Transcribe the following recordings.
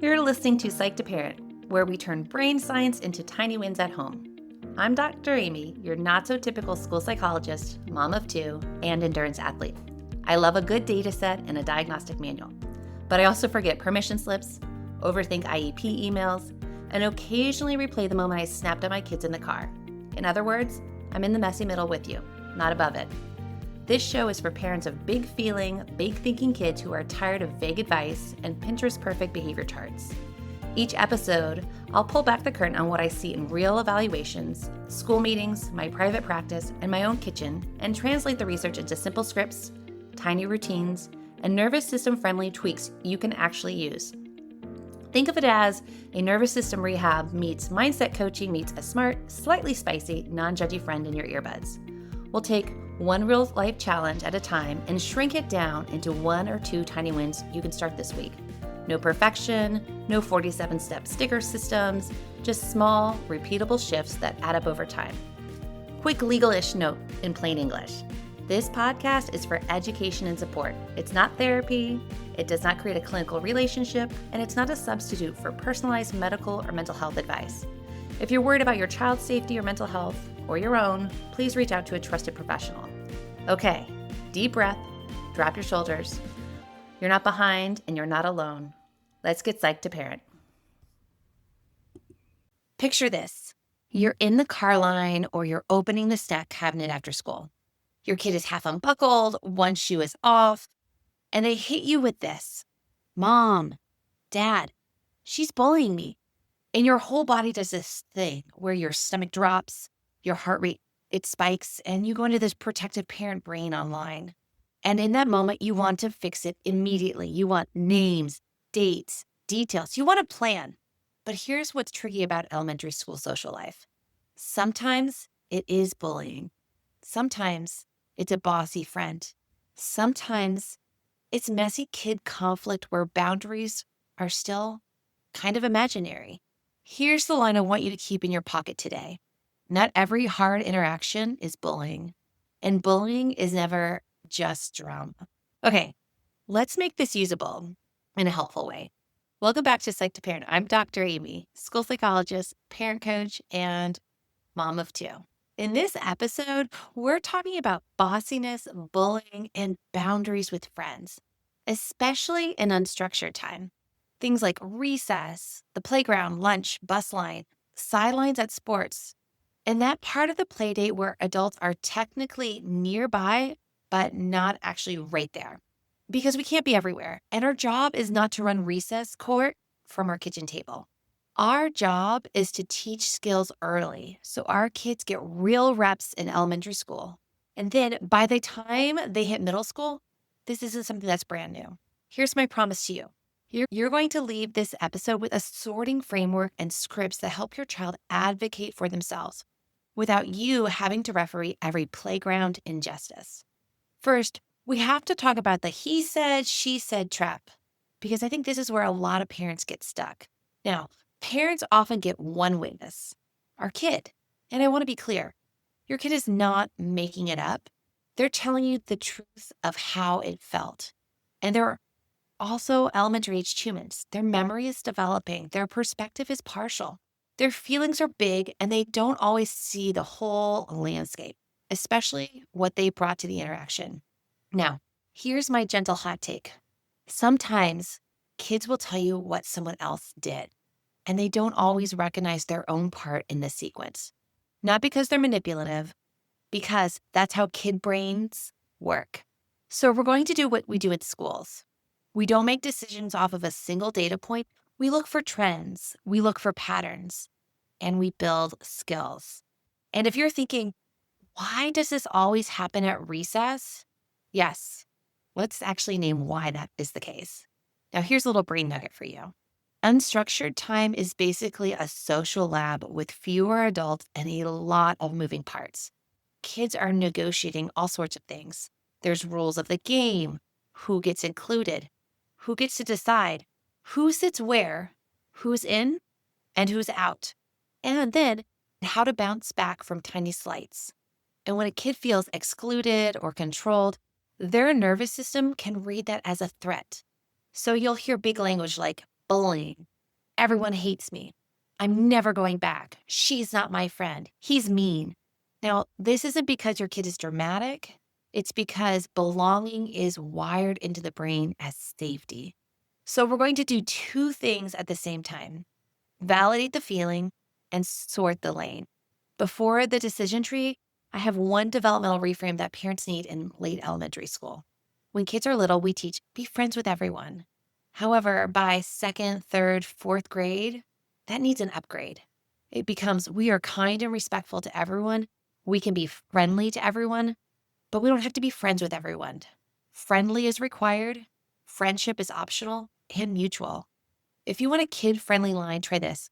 You're listening to Psych to Parent, where we turn brain science into tiny wins at home. I'm Dr. Amy, your not-so-typical school psychologist, mom of two, and endurance athlete. I love a good data set and a diagnostic manual. But I also forget permission slips, overthink IEP emails, and occasionally replay the moment I snapped at my kids in the car. In other words, I'm in the messy middle with you, not above it. This show is for parents of big feeling, big thinking kids who are tired of vague advice and Pinterest perfect behavior charts. Each episode, I'll pull back the curtain on what I see in real evaluations, school meetings, my private practice, and my own kitchen, and translate the research into simple scripts, tiny routines, and nervous system friendly tweaks you can actually use. Think of it as a nervous system rehab meets mindset coaching meets a smart, slightly spicy, non-judgy friend in your earbuds. We'll take one real life challenge at a time and shrink it down into 1 or 2 tiny wins you can start this week. No perfection, no 47-step sticker systems, just small, repeatable shifts that add up over time. Quick legal-ish note in plain English. This podcast is for education and support. It's not therapy, it does not create a clinical relationship, and it's not a substitute for personalized medical or mental health advice. If you're worried about your child's safety or mental health, or your own, please reach out to a trusted professional. Okay, deep breath, drop your shoulders. You're not behind and you're not alone. Let's get psyched to parent. Picture this. You're in the car line or you're opening the snack cabinet after school. Your kid is half unbuckled, one shoe is off, and they hit you with this. Mom, Dad, she's bullying me. And your whole body does this thing where your stomach drops, your heart rate, it spikes, and you go into this protective parent brain online. And in that moment, you want to fix it immediately. You want names, dates, details. You want a plan. But here's what's tricky about elementary school social life. Sometimes it is bullying. Sometimes it's a bossy friend. Sometimes it's messy kid conflict where boundaries are still kind of imaginary. Here's the line I want you to keep in your pocket today. Not every hard interaction is bullying, and bullying is never just drama. Okay, let's make this usable in a helpful way. Welcome back to Psych to Parent. I'm Dr. Amy, school psychologist, parent coach, and mom of two. In this episode, we're talking about bossiness, bullying, and boundaries with friends, especially in unstructured time. Things like recess, the playground, lunch, bus line, sidelines at sports, and that part of the play date where adults are technically nearby, but not actually right there. Because we can't be everywhere, and our job is not to run recess court from our kitchen table. Our job is to teach skills early so our kids get real reps in elementary school. And then by the time they hit middle school, this isn't something that's brand new. Here's my promise to you. You're going to leave this episode with a sorting framework and scripts that help your child advocate for themselves without you having to referee every playground injustice. First, we have to talk about the he said, she said trap, because I think this is where a lot of parents get stuck. Now, parents often get one witness, our kid. And I want to be clear, your kid is not making it up. They're telling you the truth of how it felt. And they're also elementary aged humans. Their memory is developing. Their perspective is partial. Their feelings are big and they don't always see the whole landscape, especially what they brought to the interaction. Now, here's my gentle hot take. Sometimes kids will tell you what someone else did, and they don't always recognize their own part in the sequence. Not because they're manipulative, because that's how kid brains work. So we're going to do what we do in schools. We don't make decisions off of a single data point. We look for trends, we look for patterns, and we build skills. And if you're thinking, why does this always happen at recess? Yes, let's actually name why that is the case. Now, here's a little brain nugget for you. Unstructured time is basically a social lab with fewer adults and a lot of moving parts. Kids are negotiating all sorts of things. There's rules of the game, who gets included, who gets to decide, who sits where, who's in, and who's out. And then how to bounce back from tiny slights. And when a kid feels excluded or controlled, their nervous system can read that as a threat. So you'll hear big language like, bullying. Everyone hates me. I'm never going back. She's not my friend. He's mean. Now, this isn't because your kid is dramatic. It's because belonging is wired into the brain as safety. So we're going to do two things at the same time: validate the feeling and sort the lane. Before the decision tree, I have one developmental reframe that parents need in late elementary school. When kids are little, we teach be friends with everyone. However, by second, third, fourth grade, that needs an upgrade. It becomes we are kind and respectful to everyone. We can be friendly to everyone, but we don't have to be friends with everyone. Friendly is required, friendship is optional and mutual. If you want a kid-friendly line, try this.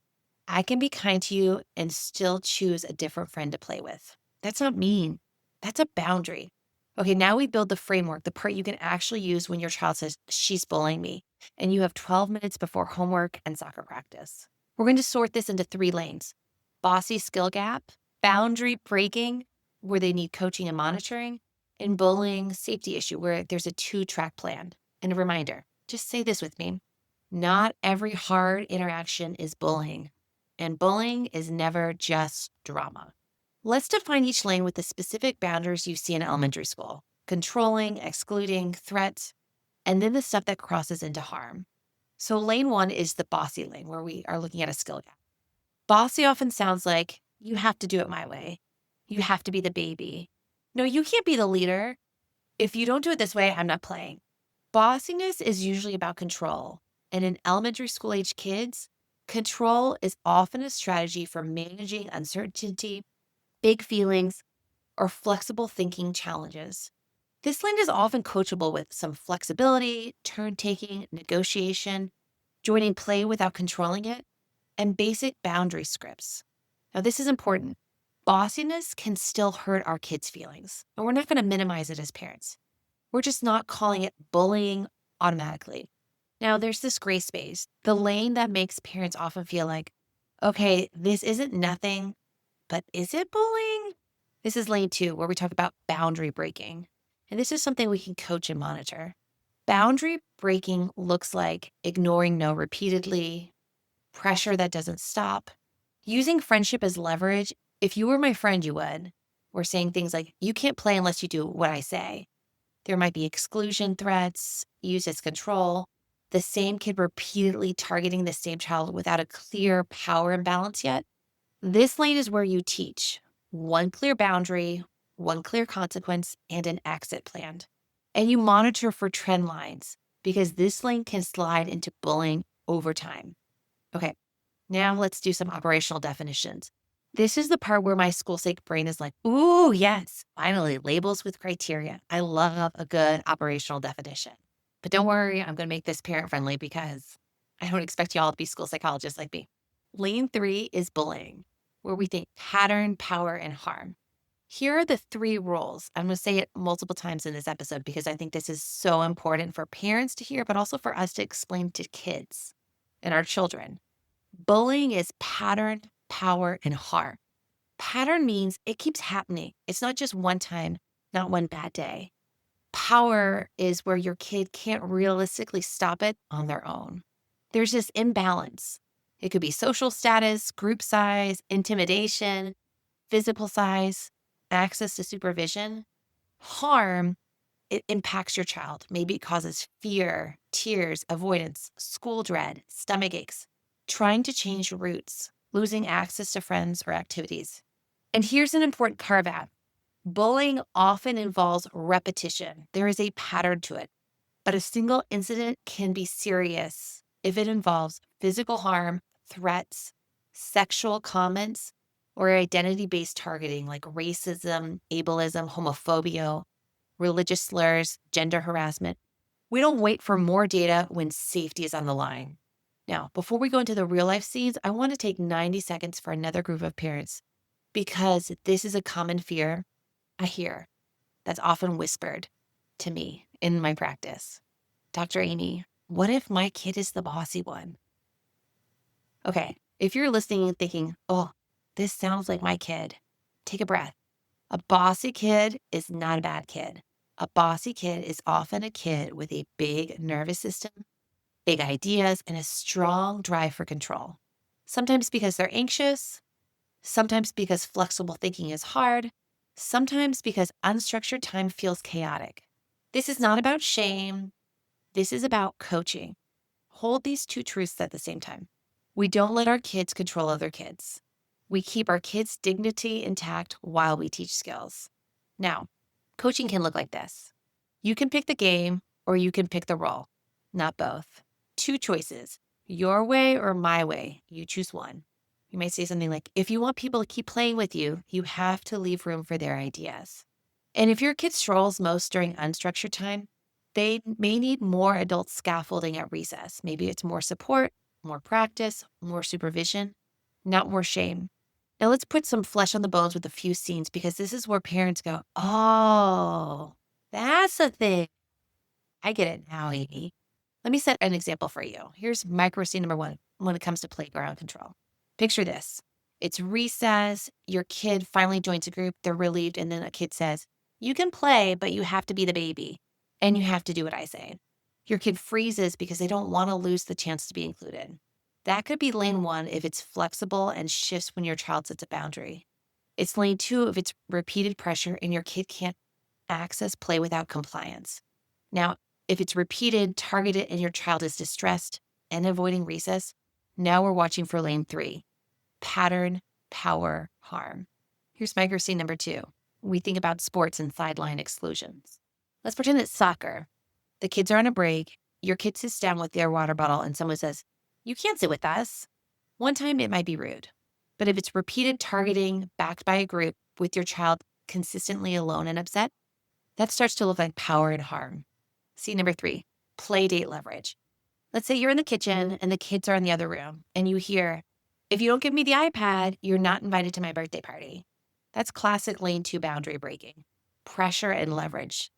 I can be kind to you and still choose a different friend to play with. That's not mean. That's a boundary. Okay, now we build the framework, the part you can actually use when your child says, she's bullying me, and you have 12 minutes before homework and soccer practice. We're going to sort this into 3 lanes: bossy skill gap, boundary breaking, where they need coaching and monitoring, and bullying safety issue, where there's a 2-track plan. And a reminder, just say this with me: not every hard interaction is bullying, and bullying is never just drama. Let's define each lane with the specific boundaries you see in elementary school: controlling, excluding, threats, and then the stuff that crosses into harm. So lane 1 is the bossy lane, where we are looking at a skill gap. Bossy often sounds like you have to do it my way. You have to be the baby. No, you can't be the leader. If you don't do it this way, I'm not playing. Bossiness is usually about control. And in elementary school age kids, control is often a strategy for managing uncertainty, big feelings, or flexible thinking challenges. This lane is often coachable with some flexibility, turn taking, negotiation, joining play without controlling it, and basic boundary scripts. Now, this is important. Bossiness can still hurt our kids' feelings, and we're not going to minimize it as parents. We're just not calling it bullying automatically. Now, there's this gray space, the lane that makes parents often feel like, okay, this isn't nothing, but is it bullying? This is lane 2, where we talk about boundary breaking. And this is something we can coach and monitor. Boundary breaking looks like ignoring no repeatedly, pressure that doesn't stop, using friendship as leverage. If you were my friend, you would. We're saying things like, you can't play unless you do what I say. There might be exclusion threats used as control. The same kid repeatedly targeting the same child without a clear power imbalance yet. This lane is where you teach one clear boundary, one clear consequence, and an exit plan. And you monitor for trend lines, because this lane can slide into bullying over time. Okay, now let's do some operational definitions. This is the part where my school sake brain is like, ooh, yes, finally, labels with criteria. I love a good operational definition. But don't worry, I'm going to make this parent friendly because I don't expect y'all to be school psychologists like me. Lane 3 is bullying, where we think pattern, power, and harm. Here are the 3 rules. I'm going to say it multiple times in this episode because I think this is so important for parents to hear, but also for us to explain to kids and our children. Bullying is pattern, power, and harm. Pattern means it keeps happening. It's not just one time, not one bad day. Power is where your kid can't realistically stop it on their own. There's this imbalance. It could be social status, group size, intimidation, physical size, access to supervision. Harm, it impacts your child. Maybe it causes fear, tears, avoidance, school dread, stomach aches, trying to change routes, losing access to friends or activities. And here's an important carve out. Bullying often involves repetition. There is a pattern to it, but a single incident can be serious if it involves physical harm, threats, sexual comments, or identity-based targeting like racism, ableism, homophobia, religious slurs, gender harassment. We don't wait for more data when safety is on the line. Now, before we go into the real life scenes, I want to take 90 seconds for another group of parents, because this is a common fear I hear that's often whispered to me in my practice. Dr. Amy, what if my kid is the bossy one? Okay, if you're listening and thinking, oh, this sounds like my kid, take a breath. A bossy kid is not a bad kid. A bossy kid is often a kid with a big nervous system, big ideas, and a strong drive for control. Sometimes because they're anxious, sometimes because flexible thinking is hard, sometimes because unstructured time feels chaotic. This is not about shame. This is about coaching. Hold these two truths at the same time. We don't let our kids control other kids. We keep our kids' dignity intact while we teach skills. Now, coaching can look like this. You can pick the game or you can pick the role, not both. Two choices, your way or my way. You choose one. You might say something like, if you want people to keep playing with you, you have to leave room for their ideas. And if your kid strolls most during unstructured time, they may need more adult scaffolding at recess. Maybe it's more support, more practice, more supervision, not more shame. Now let's put some flesh on the bones with a few scenes because this is where parents go, oh, that's the thing. I get it now, Amy. Let me set an example for you. Here's micro scene number one when it comes to playground control. Picture this. It's recess. Your kid finally joins a group. They're relieved. And then a kid says, you can play, but you have to be the baby and you have to do what I say. Your kid freezes because they don't want to lose the chance to be included. That could be lane one if it's flexible and shifts when your child sets a boundary. It's lane two if it's repeated pressure and your kid can't access play without compliance. Now, if it's repeated, targeted, and your child is distressed and avoiding recess, now we're watching for lane three, pattern, power, harm. Here's micro scene number two. We think about sports and sideline exclusions. Let's pretend it's soccer. The kids are on a break. Your kid sits down with their water bottle and someone says, you can't sit with us. One time it might be rude, but if it's repeated targeting backed by a group with your child consistently alone and upset, that starts to look like power and harm. Scene number three, play date leverage. Let's say you're in the kitchen and the kids are in the other room and you hear, if you don't give me the iPad, you're not invited to my birthday party. That's classic lane two boundary breaking, pressure and leverage.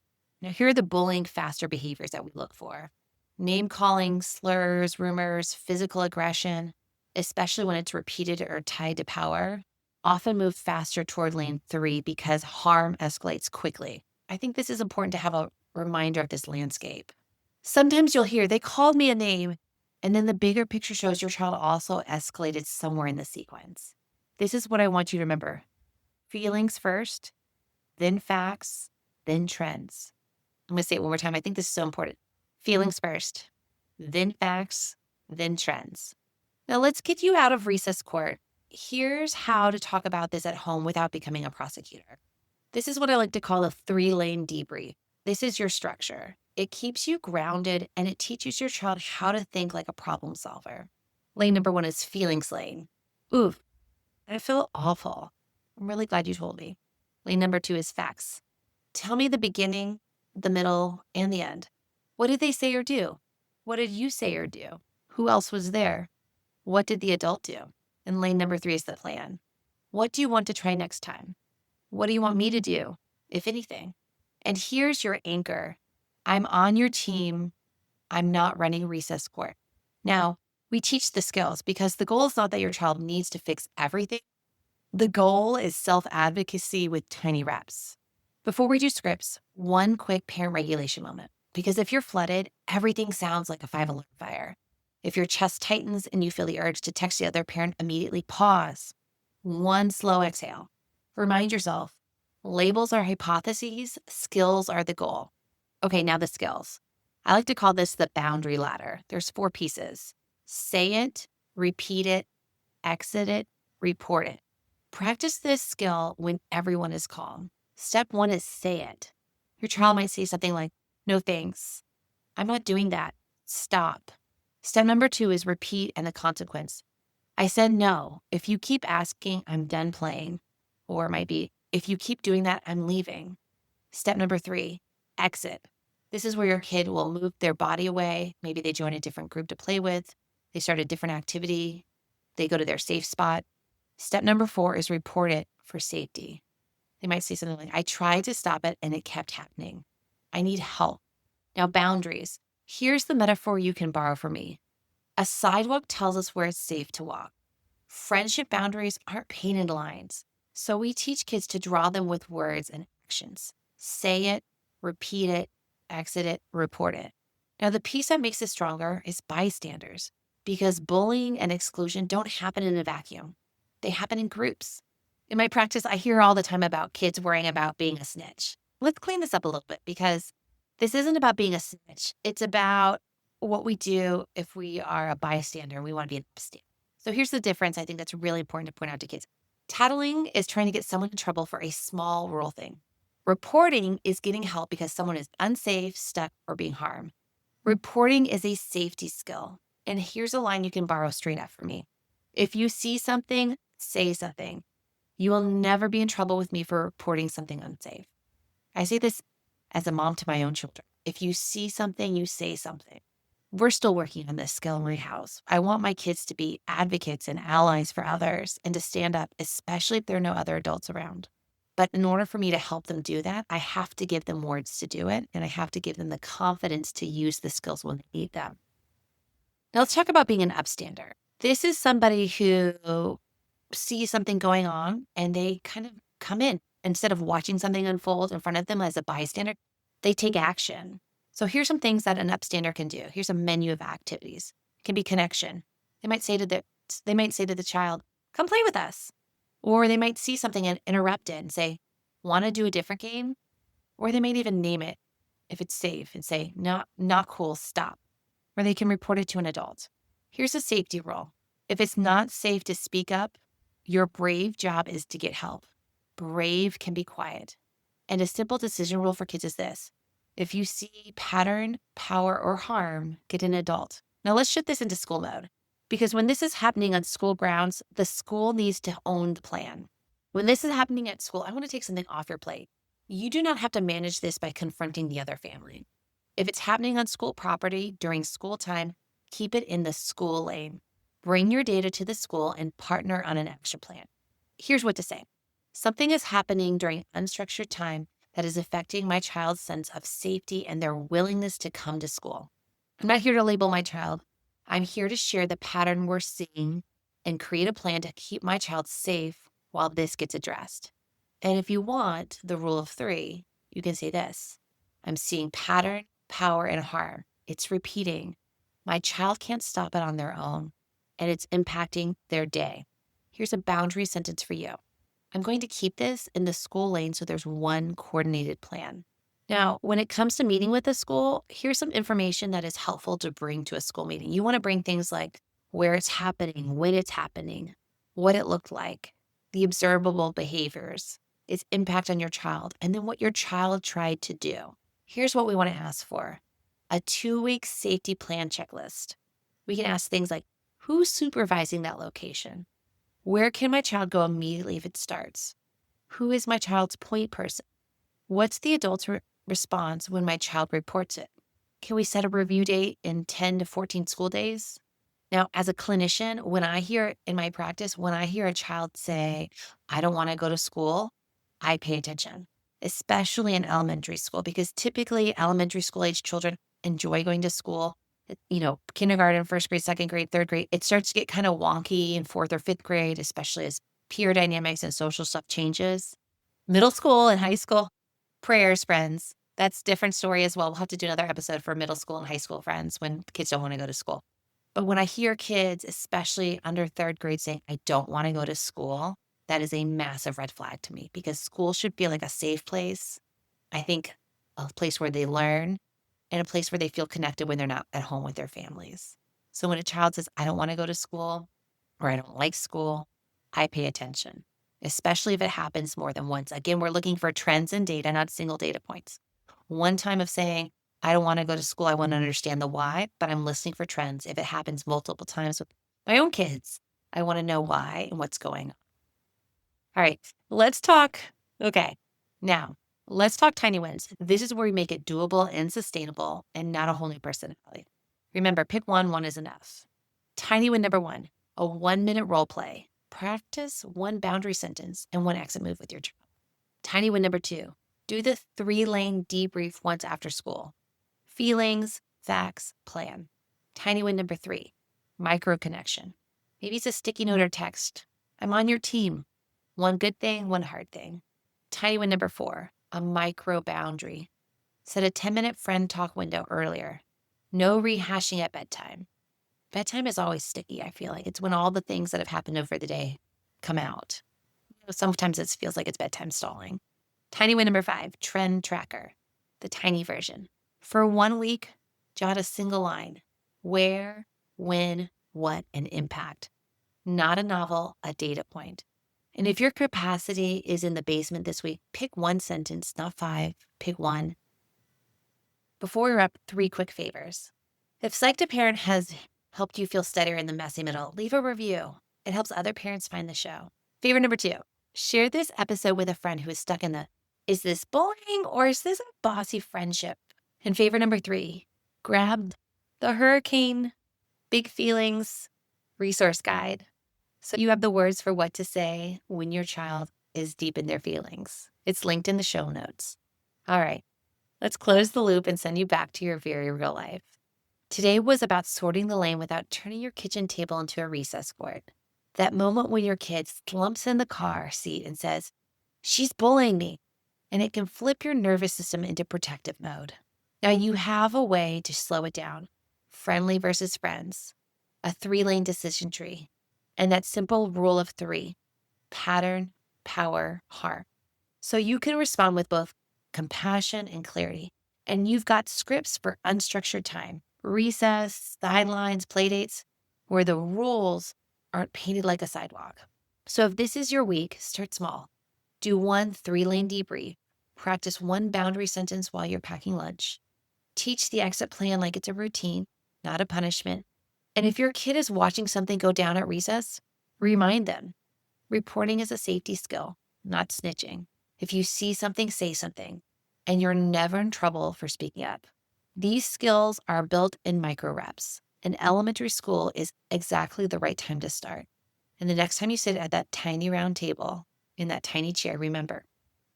Now, here are the bullying faster behaviors that we look for. Name calling, slurs, rumors, physical aggression, especially when it's repeated or tied to power, often move faster toward lane three because harm escalates quickly. I think this is important to have a reminder of this landscape. Sometimes you'll hear, they called me a name, and then the bigger picture shows your child also escalated somewhere in the sequence. This is what I want you to remember. Feelings first, then facts, then trends. I'm going to say it one more time. I think this is so important. Feelings first, then facts, then trends. Now let's get you out of recess court. Here's how to talk about this at home without becoming a prosecutor. This is what I like to call a 3-lane debrief. This is your structure. It keeps you grounded and it teaches your child how to think like a problem solver. Lane number one is feelings lane. Oof, I feel awful. I'm really glad you told me. Lane number two is facts. Tell me the beginning, the middle, and the end. What did they say or do? What did you say or do? Who else was there? What did the adult do? And lane number three is the plan. What do you want to try next time? What do you want me to do, if anything? And here's your anchor. I'm on your team. I'm not running recess court. Now, we teach the skills because the goal is not that your child needs to fix everything. The goal is self-advocacy with tiny reps. Before we do scripts, one quick parent regulation moment. Because if you're flooded, everything sounds like a 5-alarm fire. If your chest tightens and you feel the urge to text the other parent, immediately pause. One slow exhale. Remind yourself, labels are hypotheses, skills are the goal. Okay, now the skills. I like to call this the boundary ladder. There's 4 pieces. Say it, repeat it, exit it, report it. Practice this skill when everyone is calm. Step 1 is say it. Your child might say something like, no thanks. I'm not doing that. Stop. Step number 2 is repeat and the consequence. I said no. If you keep asking, I'm done playing. Or it might be, if you keep doing that, I'm leaving. Step number 3, exit. This is where your kid will move their body away. Maybe they join a different group to play with. They start a different activity. They go to their safe spot. Step number 4 is report it for safety. They might say something like, I tried to stop it and it kept happening. I need help. Now, boundaries. Here's the metaphor you can borrow from me. A sidewalk tells us where it's safe to walk. Friendship boundaries aren't painted lines. So we teach kids to draw them with words and actions. Say it, repeat it, exit it, report it. Now, the piece that makes it stronger is bystanders, because bullying and exclusion don't happen in a vacuum. They happen in groups. In my practice, I hear all the time about kids worrying about being a snitch. Let's clean this up a little bit because this isn't about being a snitch. It's about what we do if we are a bystander and we want to be an upstander. So here's the difference I think that's really important to point out to kids. Tattling is trying to get someone in trouble for a small rural thing. Reporting is getting help because someone is unsafe, stuck, or being harmed. Reporting is a safety skill. And here's a line you can borrow straight up from me. If you see something, say something. You will never be in trouble with me for reporting something unsafe. I say this as a mom to my own children. If you see something, you say something. We're still working on this skill in my house. I want my kids to be advocates and allies for others and to stand up, especially if there are no other adults around. But in order for me to help them do that, I have to give them words to do it, and I have to give them the confidence to use the skills when they need them. Now let's talk about being an upstander. This is somebody who sees something going on and they kind of come in. Instead of watching something unfold in front of them as a bystander, they take action. So here's some things that an upstander can do. Here's a menu of activities. It can be connection. They might say to the child, "Come play with us." Or they might see something and interrupt it and say, "Want to do a different game?" Or they might even name it if it's safe and say, not cool, stop." Or they can report it to an adult. Here's a safety rule. If it's not safe to speak up, your brave job is to get help. Brave can be quiet. And a simple decision rule for kids is this. If you see pattern, power, or harm, get an adult. Now let's shift this into school mode. Because when this is happening on school grounds, the school needs to own the plan. When this is happening at school, I want to take something off your plate. You do not have to manage this by confronting the other family. If it's happening on school property during school time, keep it in the school lane. Bring your data to the school and partner on an action plan. Here's what to say. Something is happening during unstructured time that is affecting my child's sense of safety and their willingness to come to school. I'm not here to label my child. I'm here to share the pattern we're seeing and create a plan to keep my child safe while this gets addressed. And if you want the rule of 3, you can say this. I'm seeing pattern, power, and harm. It's repeating. My child can't stop it on their own, and it's impacting their day. Here's a boundary sentence for you. I'm going to keep this in the school lane so there's one coordinated plan. Now, when it comes to meeting with the school, here's some information that is helpful to bring to a school meeting. You want to bring things like where it's happening, when it's happening, what it looked like, the observable behaviors, its impact on your child, and then what your child tried to do. Here's what we want to ask for. A 2-week safety plan checklist. We can ask things like, who's supervising that location? Where can my child go immediately if it starts? Who is my child's point person? What's the adult's response when my child reports it? Can we set a review date in 10 to 14 school days? Now, as a clinician, when I hear a child say, I don't want to go to school, I pay attention, especially in elementary school, because typically elementary school age children enjoy going to school. Kindergarten, first grade, second grade, third grade, it starts to get kind of wonky in 4th or 5th grade, especially as peer dynamics and social stuff changes. Middle school and high school, prayers, friends. That's a different story as well. We'll have to do another episode for middle school and high school friends when kids don't want to go to school. But when I hear kids, especially under 3rd grade, saying, I don't want to go to school, that is a massive red flag to me because school should feel like a safe place. I think a place where they learn and a place where they feel connected when they're not at home with their families. So when a child says, I don't want to go to school or I don't like school, I pay attention, especially if it happens more than once. Again, we're looking for trends in data, not single data points. One time of saying, I don't want to go to school, I want to understand the why, but I'm listening for trends. If it happens multiple times with my own kids, I want to know why and what's going on. All right, let's talk. Okay, now let's talk tiny wins. This is where we make it doable and sustainable and not a whole new personality. Remember, pick one is enough. Tiny win number 1, a 1-minute role play. Practice 1 boundary sentence and 1 exit move with your child. Tiny win number 2, do the 3-lane debrief once after school. Feelings, facts, plan. Tiny win number 3, micro connection. Maybe it's a sticky note or text. I'm on your team. 1 good thing, 1 hard thing. Tiny win number 4, a micro boundary. Set a 10-minute friend talk window earlier. No rehashing at bedtime. Bedtime is always sticky, I feel like. It's when all the things that have happened over the day come out. Sometimes it feels like it's bedtime stalling. Tiny win number 5, trend tracker, the tiny version. For 1 week, jot a single line. Where, when, what, and impact. Not a novel, a data point. And if your capacity is in the basement this week, pick 1 sentence, not 5. Pick 1. Before you're up, 3 quick favors. If Psych to Parent has helped you feel steadier in the messy middle, leave a review. It helps other parents find the show. Favor number 2, share this episode with a friend who is stuck in the, is this bullying or is this a bossy friendship? And favor number 3, grab the Hurricane Big Feelings resource guide, so you have the words for what to say when your child is deep in their feelings. It's linked in the show notes. All right, let's close the loop and send you back to your very real life. Today was about sorting the lane without turning your kitchen table into a recess court. That moment when your kid slumps in the car seat and says, she's bullying me, and it can flip your nervous system into protective mode. Now you have a way to slow it down. Friendly versus friends, a 3-lane decision tree, and that simple rule of 3, pattern, power, harm. So you can respond with both compassion and clarity. And you've got scripts for unstructured time, recess, sidelines, playdates, where the rules aren't painted like a sidewalk. So if this is your week, start small. Do 1 3-lane debrief. Practice 1 boundary sentence while you're packing lunch. Teach the exit plan like it's a routine, not a punishment. And if your kid is watching something go down at recess, remind them. Reporting is a safety skill, not snitching. If you see something, say something. And you're never in trouble for speaking up. These skills are built in micro reps. And elementary school is exactly the right time to start. And the next time you sit at that tiny round table, in that tiny chair, remember,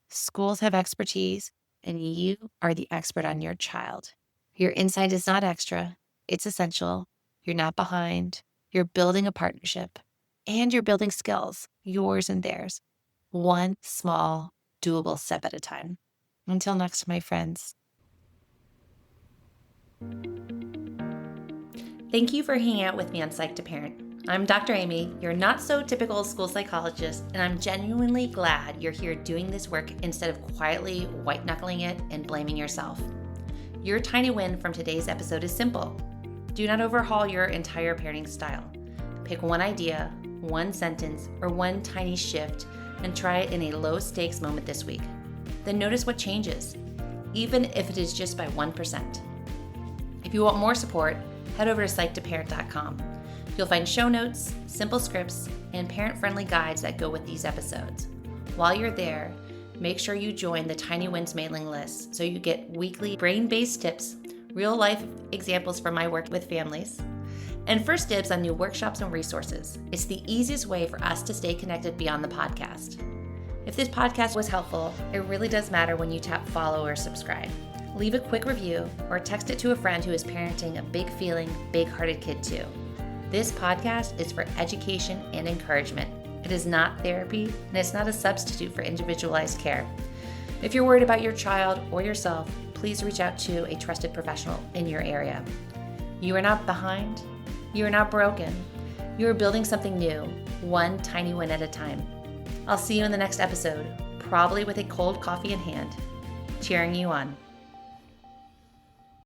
schools have expertise, and you are the expert on your child. Your insight is not extra, it's essential. You're not behind. You're building a partnership. And you're building skills, yours and theirs. 1 small, doable step at a time. Until next, my friends. Thank you for hanging out with me on Psych to Parent. I'm Dr. Amy, your not-so-typical school psychologist, and I'm genuinely glad you're here doing this work instead of quietly white-knuckling it and blaming yourself. Your tiny win from today's episode is simple. Do not overhaul your entire parenting style. Pick 1 idea, 1 sentence, or 1 tiny shift and try it in a low-stakes moment this week. Then notice what changes, even if it is just by 1%. If you want more support, head over to psychtoparent.com. You'll find show notes, simple scripts, and parent-friendly guides that go with these episodes. While you're there, make sure you join the Tiny Wins mailing list so you get weekly brain-based tips, real-life examples from my work with families, and first dibs on new workshops and resources. It's the easiest way for us to stay connected beyond the podcast. If this podcast was helpful, it really does matter when you tap follow or subscribe. Leave a quick review or text it to a friend who is parenting a big-feeling, big-hearted kid too. This podcast is for education and encouragement. It is not therapy, and it's not a substitute for individualized care. If you're worried about your child or yourself, please reach out to a trusted professional in your area. You are not behind. You are not broken. You are building something new, 1 tiny win at a time. I'll see you in the next episode, probably with a cold coffee in hand, cheering you on.